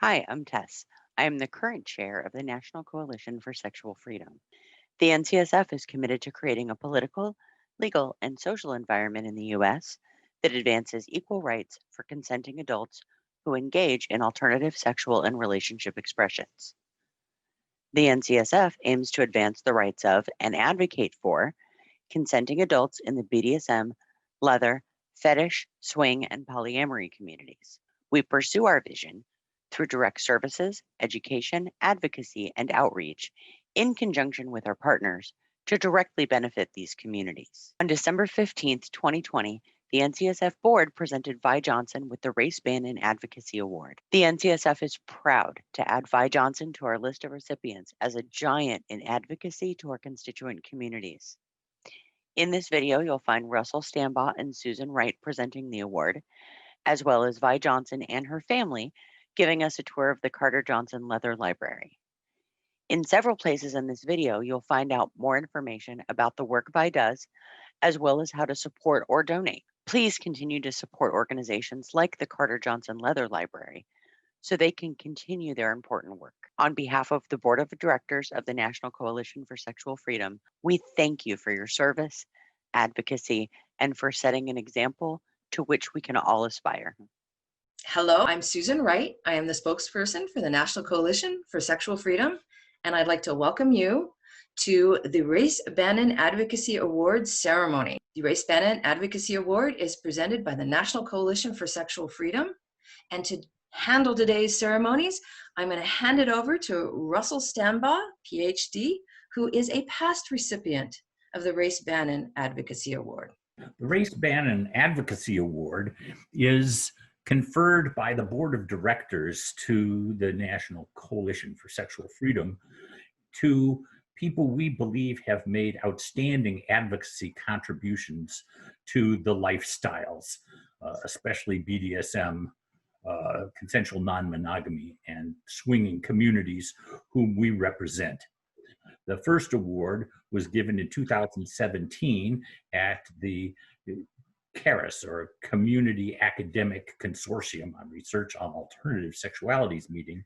Hi, I'm Tess. I am the current chair of the National Coalition for Sexual Freedom. The NCSF is committed to creating a political, legal, and social environment in the U.S. that advances equal rights for consenting adults who engage in alternative sexual and relationship expressions. The NCSF aims to advance the rights of and advocate for consenting adults in the BDSM, leather, fetish, swing, and polyamory communities. We pursue our vision through direct services, education, advocacy, and outreach in conjunction with our partners to directly benefit these communities. On December 15th, 2020, the NCSF board presented Vi Johnson with the Race Bannon Advocacy Award. The NCSF is proud to add Vi Johnson to our list of recipients as a giant in advocacy to our constituent communities. In this video, you'll find Russell Stambaugh and Susan Wright presenting the award, as well as Vi Johnson and her family giving us a tour of the Carter Johnson Leather Library. In several places in this video, you'll find out more information about the work Vi does, as well as how to support or donate. Please continue to support organizations like the Carter Johnson Leather Library so they can continue their important work. On behalf of the Board of Directors of the National Coalition for Sexual Freedom, we thank you for your service, advocacy, and for setting an example to which we can all aspire. Hello, I'm Susan Wright. I am the spokesperson for the National Coalition for Sexual Freedom, and I'd like to welcome you to the Race Bannon Advocacy Awards ceremony. The Race Bannon Advocacy Award is presented by the National Coalition for Sexual Freedom, and to handle today's ceremonies, I'm going to hand it over to Russell Stambaugh, PhD, who is a past recipient of the Race Bannon Advocacy Award. The Race Bannon Advocacy Award is conferred by the Board of Directors to the National Coalition for Sexual Freedom to people we believe have made outstanding advocacy contributions to the lifestyles, especially BDSM, consensual non-monogamy, and swinging communities whom we represent. The first award was given in 2017 at the CARIS, or Community Academic Consortium on Research on Alternative Sexualities meeting.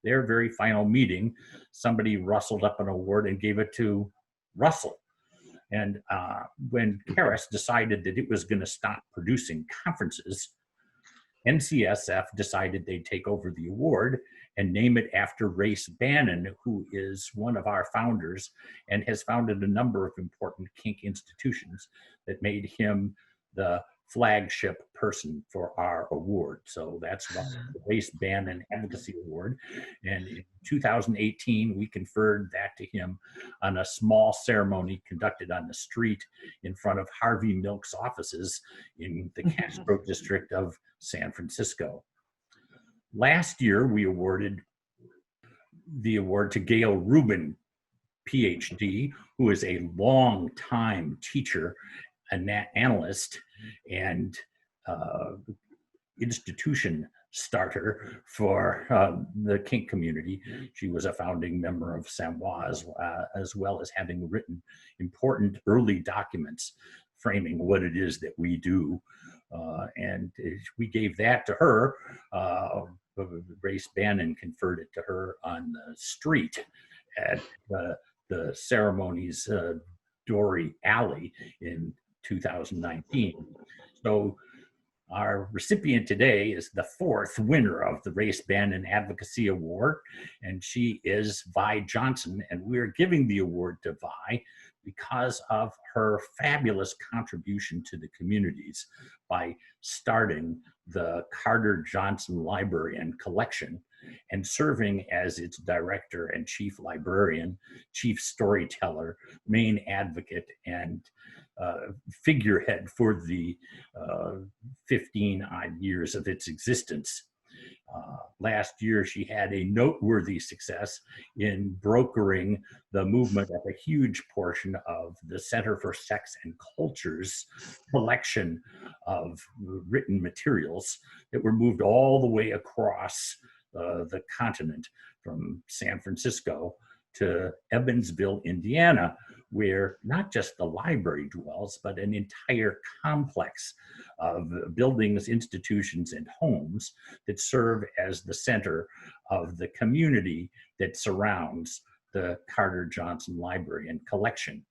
Their very final meeting, somebody rustled up an award and gave it to Russell. And when CARIS decided that it was going to stop producing conferences, NCSF decided they'd take over the award and name it after Race Bannon, who is one of our founders and has founded a number of important kink institutions that made him the flagship person for our award. So that's the Race Bannon Advocacy Award. And in 2018, we conferred that to him on a small ceremony conducted on the street in front of Harvey Milk's offices in the Castro district of San Francisco. Last year, we awarded the award to Gail Rubin Phd, who is a long-time teacher, an analyst, and institution starter for the kink community. She was a founding member of Samoa, as well as having written important early documents framing what it is that we do. And we gave that to her. Race Bannon conferred it to her on the street at the ceremony's Dory Alley in 2019. So our recipient today is the fourth winner of the Race Bannon Advocacy Award, and she is Vi Johnson, and we're giving the award to Vi because of her fabulous contribution to the communities by starting the Carter Johnson Library and Collection and serving as its director and chief librarian, chief storyteller, main advocate, and figurehead for the 15 odd years of its existence. Last year, she had a noteworthy success in brokering the movement of a huge portion of the Center for Sex and Culture's collection of written materials that were moved all the way across the continent from San Francisco to Evansville, Indiana, where not just the library dwells, but an entire complex of buildings, institutions, and homes that serve as the center of the community that surrounds the Carter Johnson Library and Collection.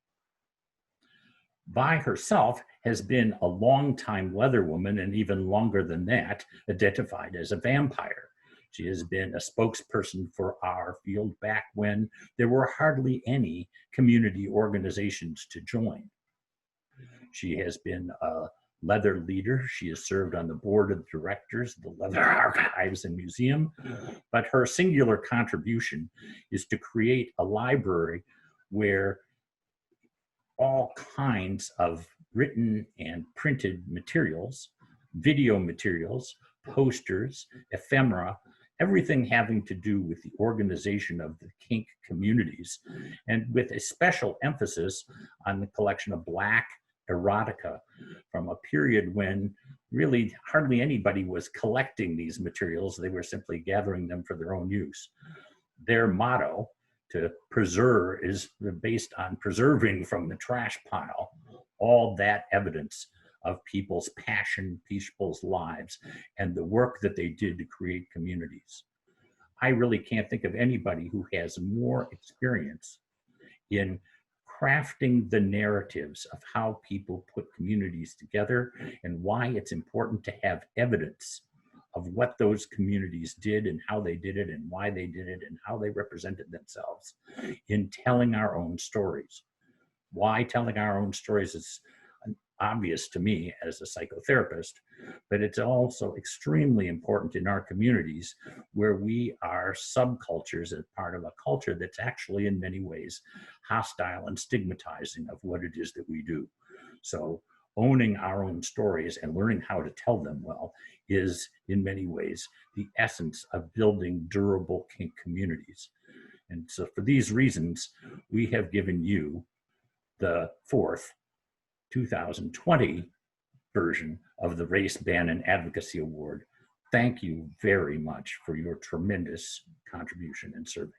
Vi herself has been a longtime weatherwoman, and even longer than that, identified as a vampire. She has been a spokesperson for our field back when there were hardly any community organizations to join. She has been a leather leader. She has served on the board of directors of the Leather Archives and Museum, but her singular contribution is to create a library where all kinds of written and printed materials, video materials, posters, ephemera, everything having to do with the organization of the kink communities, and with a special emphasis on the collection of Black erotica from a period when really hardly anybody was collecting these materials. They were simply gathering them for their own use. Their motto, to preserve, is based on preserving from the trash pile all that evidence of people's passion, people's lives, and the work that they did to create communities. I really can't think of anybody who has more experience in crafting the narratives of how people put communities together and why it's important to have evidence of what those communities did and how they did it and why they did it and how they represented themselves in telling our own stories. Why telling our own stories is obvious to me as a psychotherapist, but it's also extremely important in our communities where we are subcultures as part of a culture that's actually in many ways hostile and stigmatizing of what it is that we do. So owning our own stories and learning how to tell them well is in many ways the essence of building durable kink communities. And so for these reasons, we have given you the fourth 2020 version of the Race Bannon Advocacy Award. Thank you very much for your tremendous contribution and service.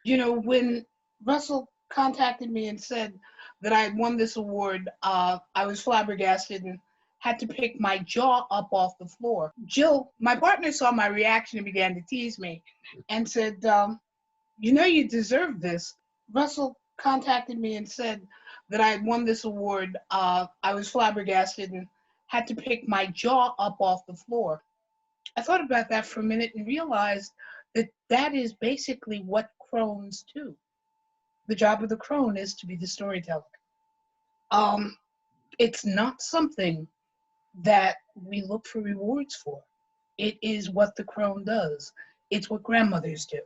You know, when Russell contacted me and said that I had won this award, I was flabbergasted and had to pick my jaw up off the floor. Jill, my partner, saw my reaction and began to tease me and said, you know, you deserve this. Russell contacted me and said that I had won this award. I was flabbergasted and had to pick my jaw up off the floor. I thought about that for a minute and realized that that is basically what crones do. The job of the crone is to be the storyteller. It's not something that we look for rewards for. It is what the crone does. It's what grandmothers do.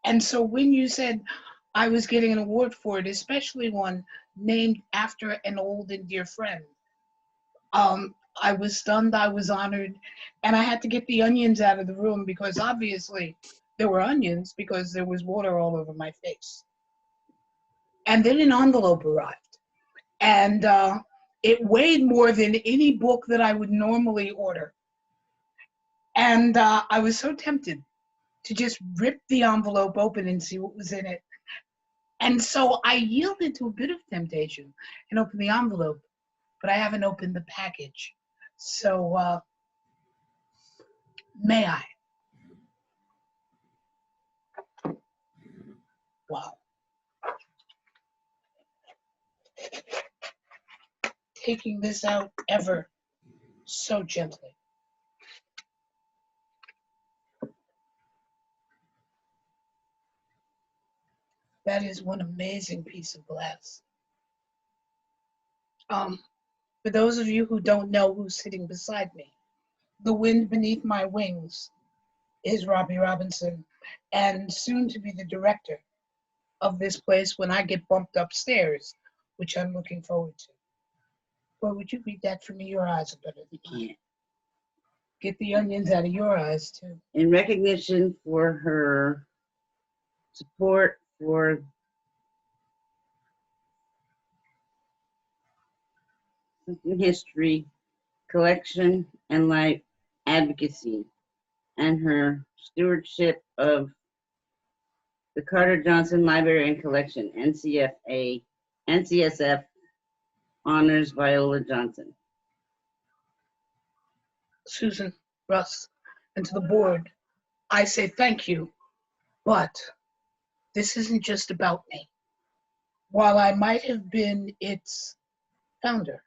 And so when you said I was getting an award for it, especially one named after an old and dear friend, I was stunned, I was honored, and I had to get the onions out of the room because obviously there were onions because there was water all over my face. And then an envelope arrived, and it weighed more than any book that I would normally order. And I was so tempted to just rip the envelope open and see what was in it. And so I yielded to a bit of temptation and opened the envelope, but I haven't opened the package. So may I? Wow. Taking this out ever so gently. That is one amazing piece of glass. For those of you who don't know who's sitting beside me, the wind beneath my wings is Robbie Robinson, and soon to be the director of this place when I get bumped upstairs, which I'm looking forward to. Well, would you read that for me? Your eyes are better than mine. Get the onions out of your eyes, too. In recognition for her support for history, collection, and life advocacy, and her stewardship of the Carter Johnson Library and Collection, NCSF, honors Viola Johnson. Susan, Russ, and to the board, I say thank you, but this isn't just about me. While I might have been its founder,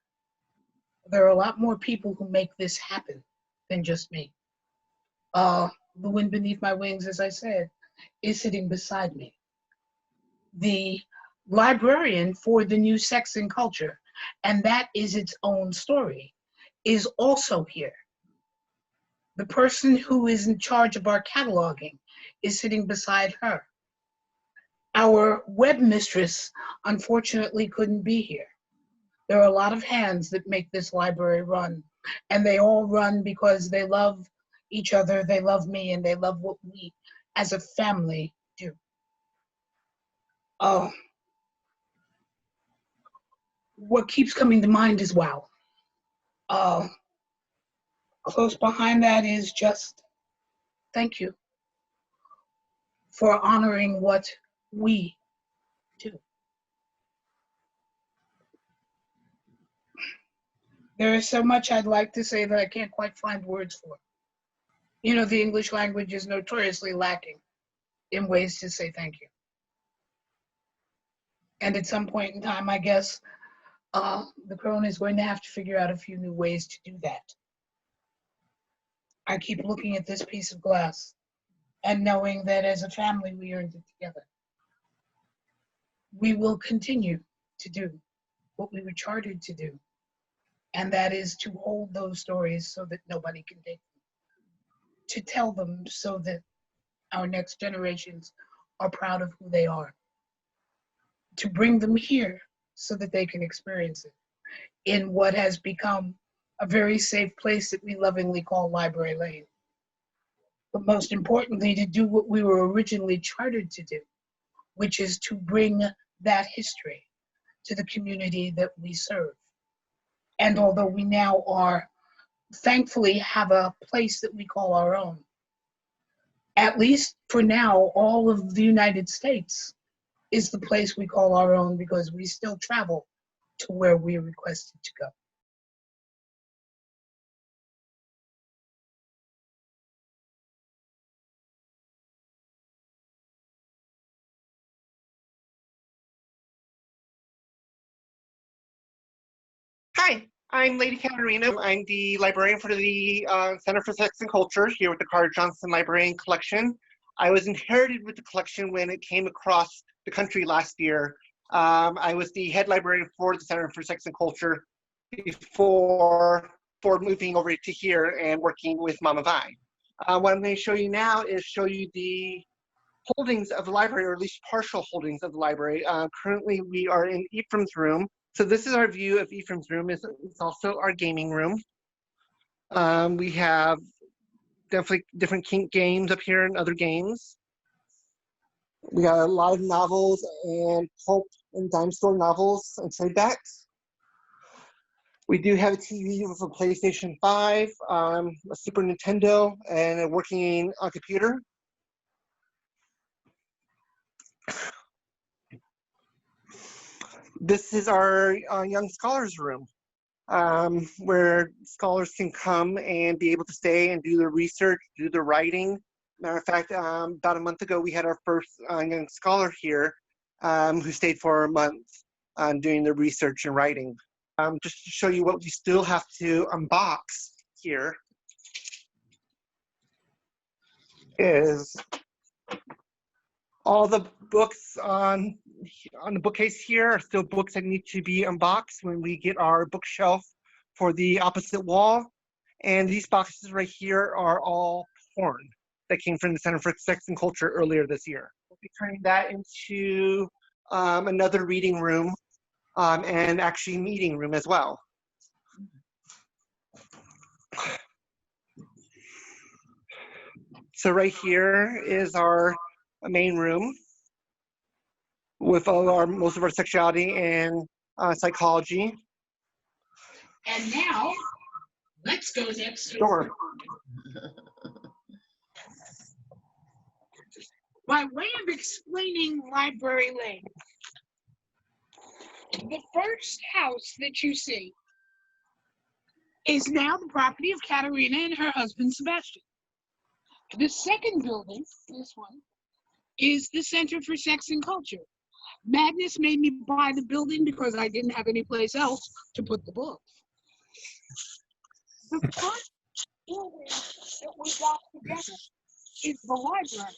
there are a lot more people who make this happen than just me. The wind beneath my wings, as I said, is sitting beside me. The librarian for the new Sex and Culture, and that is its own story, is also here. The person who is in charge of our cataloging is sitting beside her. Our web mistress, unfortunately, couldn't be here. There are a lot of hands that make this library run, and they all run because they love each other, they love me, and they love what we as a family do. What keeps coming to mind is wow. Close behind that is just thank you for honoring what we do. There is so much I'd like to say that I can't quite find words for. You know, the English language is notoriously lacking in ways to say thank you. And at some point in time, I guess, the Corona is going to have to figure out a few new ways to do that. I keep looking at this piece of glass and knowing that as a family, we earned it together. We will continue to do what we were chartered to do, and that is to hold those stories so that nobody can take them, to tell them so that our next generations are proud of who they are, to bring them here so that they can experience it in what has become a very safe place that we lovingly call Library Lane. But most importantly, to do what we were originally chartered to do, which is to bring that history to the community that we serve. And although we now are, thankfully, have a place that we call our own, at least for now, all of the United States is the place we call our own because we still travel to where we are requested to go. Hi, I'm Lady Katarina. I'm the librarian for the Center for Sex and Culture here with the Carter Johnson Librarian Collection. I was inherited with the collection when it came across the country last year. I was the head librarian for the Center for Sex and Culture before moving over to here and working with Mama Vi. What I'm going to show you now is show you the holdings of the library, or at least partial holdings of the library. Currently, we are in Ephraim's room. So this is our view of Ephraim's room. It's also our gaming room. We have definitely different kink games up here and other games. We got a lot of novels and pulp and dime store novels and trade backs. We do have a TV with a PlayStation 5, a Super Nintendo, and a working computer. This is our young scholars room, where scholars can come and be able to stay and do their research, do their writing. Matter of fact, about a month ago, we had our first young scholar here who stayed for a month doing their research and writing. Just to show you what we still have to unbox here is all the books on the bookcase here are still books that need to be unboxed when we get our bookshelf for the opposite wall. And these boxes right here are all porn that came from the Center for Sex and Culture earlier this year. We'll be turning that into another reading room and actually meeting room as well. So right here is our main room with most of our sexuality and psychology. And now, let's go next door. By way of explaining Library Lane, the first house that you see is now the property of Katarina and her husband, Sebastian. The second building, this one, is the Center for Sex and Culture. Madness made me buy the building because I didn't have any place else to put the books. The first building that we got together is the library.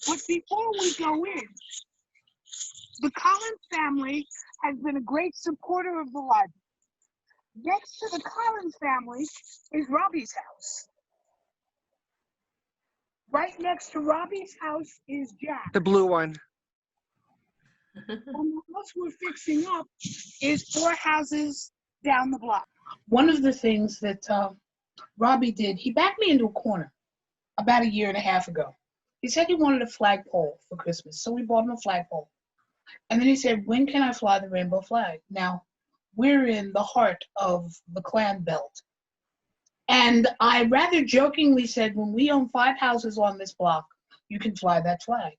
But before we go in, the Collins family has been a great supporter of the library. Next to the Collins family is Robbie's house. Right next to Robbie's house is Jack. The blue one. And the house we're fixing up is 4 houses down the block. One of the things that Robbie did, he backed me into a corner about 1.5 years ago. He said he wanted a flagpole for Christmas, so we bought him a flagpole. And then he said, when can I fly the rainbow flag? Now, we're in the heart of the Clan Belt. And I rather jokingly said, when we own 5 houses on this block, you can fly that flag.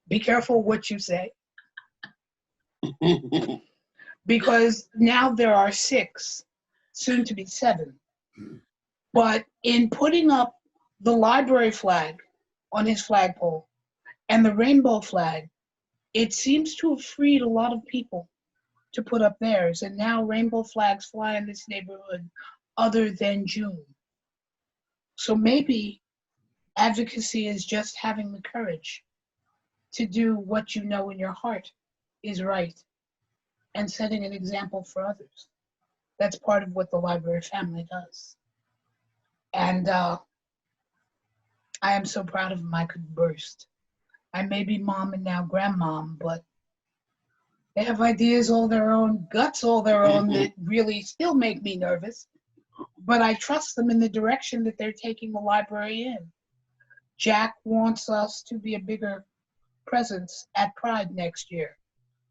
Be careful what you say. Because now there are 6, soon to be 7. But in putting up the library flag on his flagpole and the rainbow flag, it seems to have freed a lot of people to put up theirs. And now rainbow flags fly in this neighborhood other than June. So maybe advocacy is just having the courage to do what you know in your heart is right and setting an example for others. That's part of what the library family does. And I am so proud of them I could burst. I may be mom and now grandmom, but they have ideas all their own, guts all their own that really still make me nervous. But I trust them in the direction that they're taking the library in. Jack wants us to be a bigger presence at Pride next year.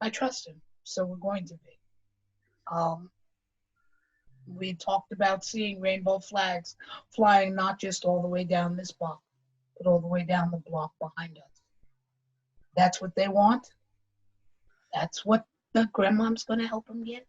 I trust him, so we're going to be. We talked about seeing rainbow flags flying not just all the way down this block, but all the way down the block behind us. That's what they want. That's what the grandmom's going to help them get.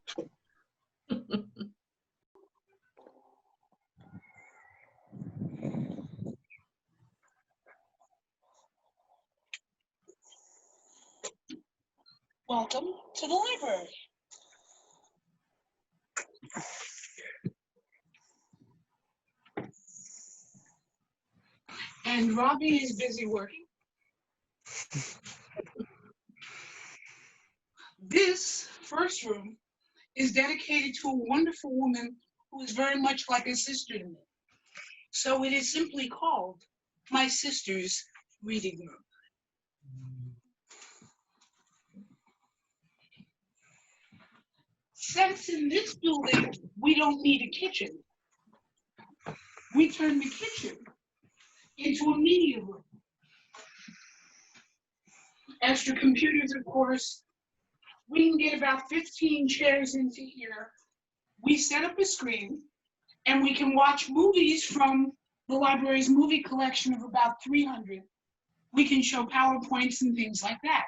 Welcome to the library. And Robbie is busy working. This first room is dedicated to a wonderful woman who is very much like a sister to me. So it is simply called My Sister's Reading Room. Since in this building, we don't need a kitchen, we turn the kitchen into a media room. Extra computers, of course. We can get about 15 chairs into here. We set up a screen, and we can watch movies from the library's movie collection of about 300. We can show PowerPoints and things like that.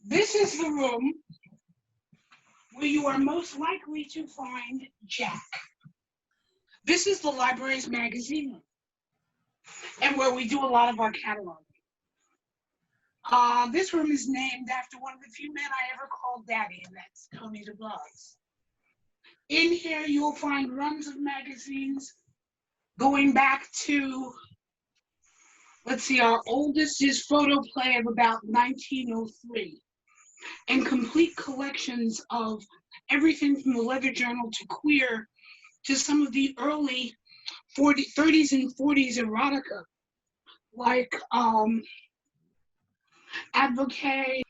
This is the room where you are most likely to find Jack. This is the library's magazine room, and where we do a lot of our cataloging. This room is named after one of the few men I ever called Daddy, and that's Tony DeBlas. In here, you'll find runs of magazines going back to, let's see, our oldest is Photoplay of about 1903, and complete collections of everything from the Leather Journal to Queer to some of the early 30s and 40s erotica, like Advocacy,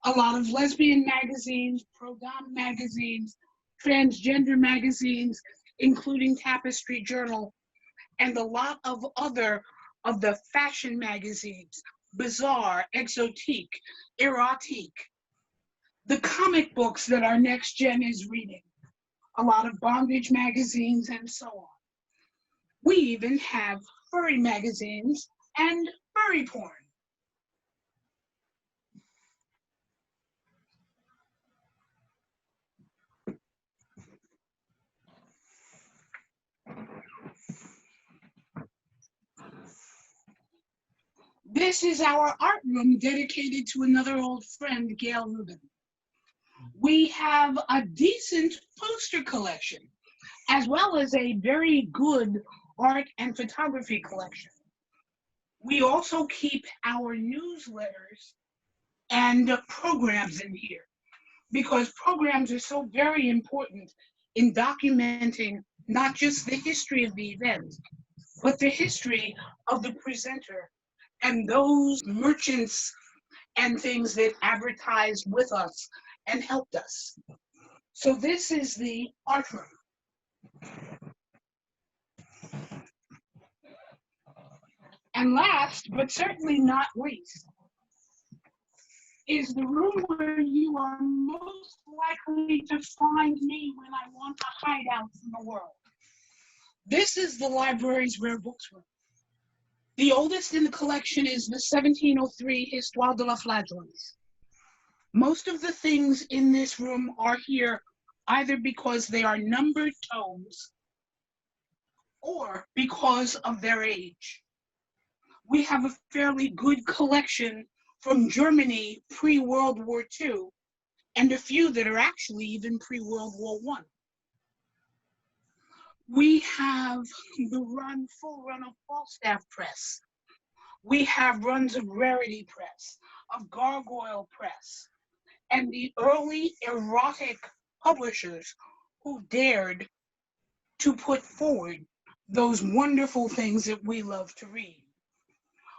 a lot of lesbian magazines, pro-dom magazines, transgender magazines, including Tapestry Journal, and a lot of other of the fashion magazines, Bizarre, Exotique, Erotique, the comic books that our next gen is reading, a lot of bondage magazines, and so on. We even have furry magazines and furry porn. This is our art room dedicated to another old friend, Gail Rubin. We have a decent poster collection, as well as a very good art and photography collection. We also keep our newsletters and programs in here, because programs are so very important in documenting not just the history of the event, but the history of the presenter and those merchants and things that advertised with us and helped us. So this is the art room. And last, but certainly not least, is the room where you are most likely to find me when I want to hide out from the world. This is the library's rare books room. The oldest in the collection is the 1703 Histoire de la Flagelance. Most of the things in this room are here either because they are numbered tomes or because of their age. We have a fairly good collection from Germany pre-World War II, and a few that are actually even pre-World War I. We have the full run of Falstaff Press. We have runs of Rarity Press, of Gargoyle Press, and the early erotic publishers who dared to put forward those wonderful things that we love to read.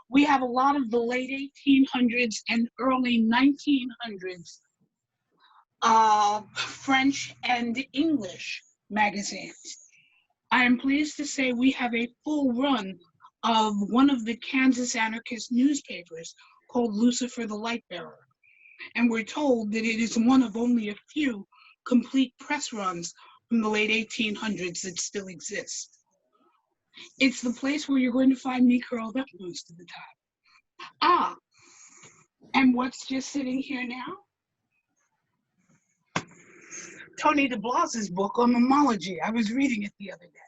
We have a lot of the late 1800s and early 1900s French and English magazines. I am pleased to say we have a full run of one of the Kansas anarchist newspapers called Lucifer the Light Bearer. And we're told that it is one of only a few complete press runs from the late 1800s that still exist. It's the place where you're going to find me curled up most of the time. And what's just sitting here now? Tony DeBlas's book on mammalogy. I was reading it the other day.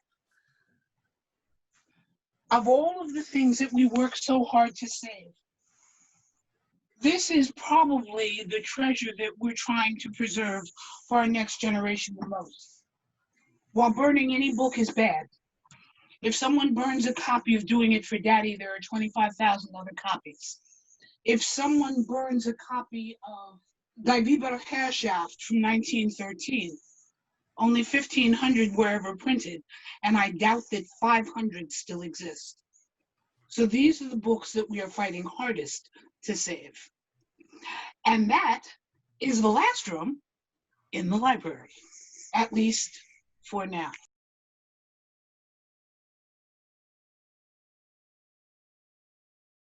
Of all of the things that we work so hard to save, this is probably the treasure that we're trying to preserve for our next generation the most. While burning any book is bad, if someone burns a copy of Doing It for Daddy, there are 25,000 other copies. If someone burns a copy of Die Wiederherrschaft from 1913, only 1,500 were ever printed, and I doubt that 500 still exist. So these are the books that we are fighting hardest to save. And that is the last room in the library, at least for now.